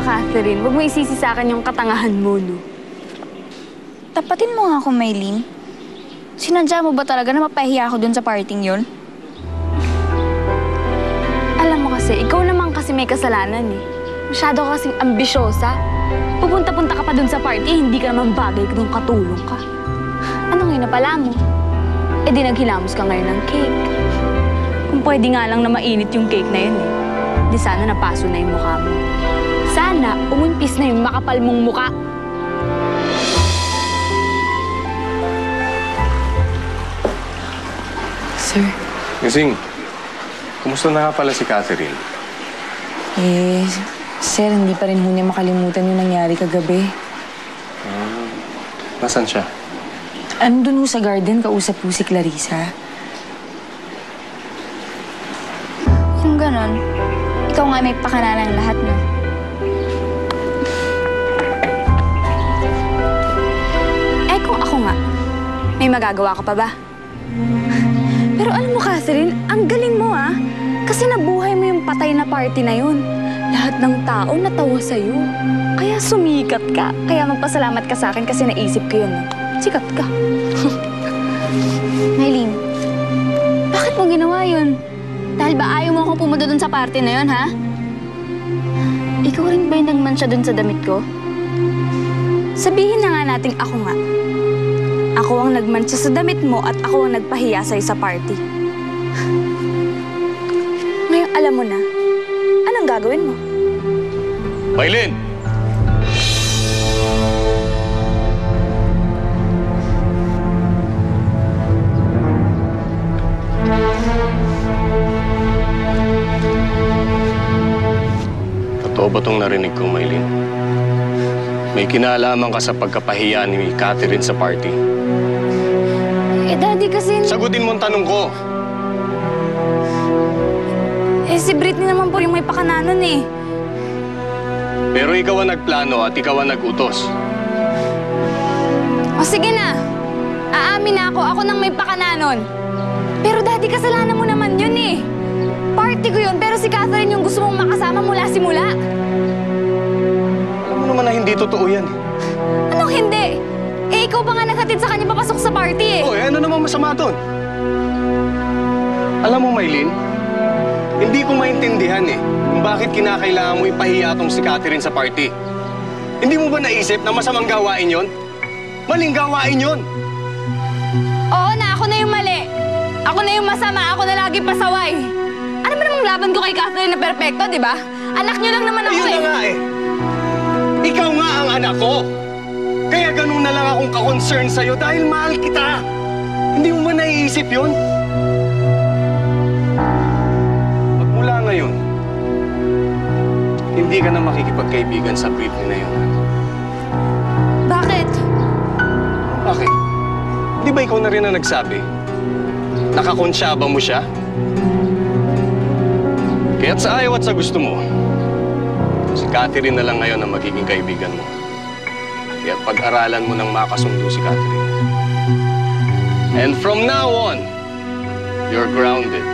Catherine? Huwag mo isisi sa akin yung katangahan mo, no? Tapatin mo nga ako, Maylene. Sinadya mo ba talaga na mapahiya ako dun sa parting yun? Alam mo kasi, ikaw naman kasi may kasalanan eh. Masyado ka kasing ambisyosa. Pupunta-punta ka pa dun sa party, hindi ka naman bagay kung katulong ka. Ano ngayon napala mo? Eh di naghilamos ka ngayon ng cake. Kung pwede nga lang na mainit yung cake na yun eh. Di sana napaso na yung mukha mo. Sana umunpis na yung makapal mong mukha. Sir? Gising, kumusta na nga pala si Catherine? Sir, hindi pa rin ho niya makalimutan yung nangyari kagabi. Nasaan siya? Andun ho sa garden, kausap ho si Clarissa. Kung ganon, ikaw nga may pakana ng lahat, no? Eh kung ako nga, may magagawa ka pa ba? Pero alam mo, Catherine, ang galing mo ah. Kasi nabuhay mo yung patay na party na yun. Lahat ng tao natawa sa'yo. Kaya sumikat ka. Kaya magpasalamat ka sa akin kasi naisip ko yun. Sikat ka. Maylene, bakit mo ginawa yun? Dahil ba ayaw mo akong pumunta dun sa party na yun, ha? Ikaw rin ba yung nagmansya dun sa damit ko? Sabihin na nga nating ako nga. Ako ang nagmansya sa damit mo at ako ang nagpahiya sa'yo sa party. Ngayon, alam mo na. Anong gagawin mo? Maylene! Totoo ba itong narinig ko, Maylene? May kinalaman ka sa pagkapahiya ni Catherine sa party. Eh, Daddy, kasi... Sagutin mo ang tanong ko. Eh, si Britney naman po yung may pakananan eh. Pero ikaw ang nagplano at ikaw ang nagutos. O sige na. Aamin na ako. Ako nang may pakananon. Pero Daddy, kasalanan mo naman yun eh. Party ko yun, pero si Catherine yung gusto mong makasama mula simula. Alam mo naman na hindi totoo yan. Anong hindi? Eh, ikaw pa nga naghatid sa kanya papasok sa party eh. Oh, ano namang masama doon? Alam mo, Maylene, hindi ko maintindihan eh kung bakit kinakailangan mo ipahiya tong si Catherine sa party. Hindi mo ba naisip na masamang gawain yon? Maling gawain yon! Oo na, ako na yung mali. Ako na yung masama, ako na lagi pasaway. Ano ba namang laban ko kay Catherine na perpekto, di ba? Anak niyo lang naman ako Ayun eh. na nga eh. Ikaw nga ang anak ko. Kaya ganun na lang akong ka-concern sa'yo dahil mahal kita. Hindi mo ba naiisip yun? Magmula ngayon, hindi ka na makikipagkaibigan sa Britney na yun. Bakit? Bakit? Di ba ikaw na rin ang nagsabi? Nakakonsyaba mo siya? Kaya't sa ayaw at sa gusto mo, si Catherine na lang ngayon ang magiging kaibigan mo. Kaya't pag-aralan mo ng makasundo si Catherine. And from now on, you're grounded.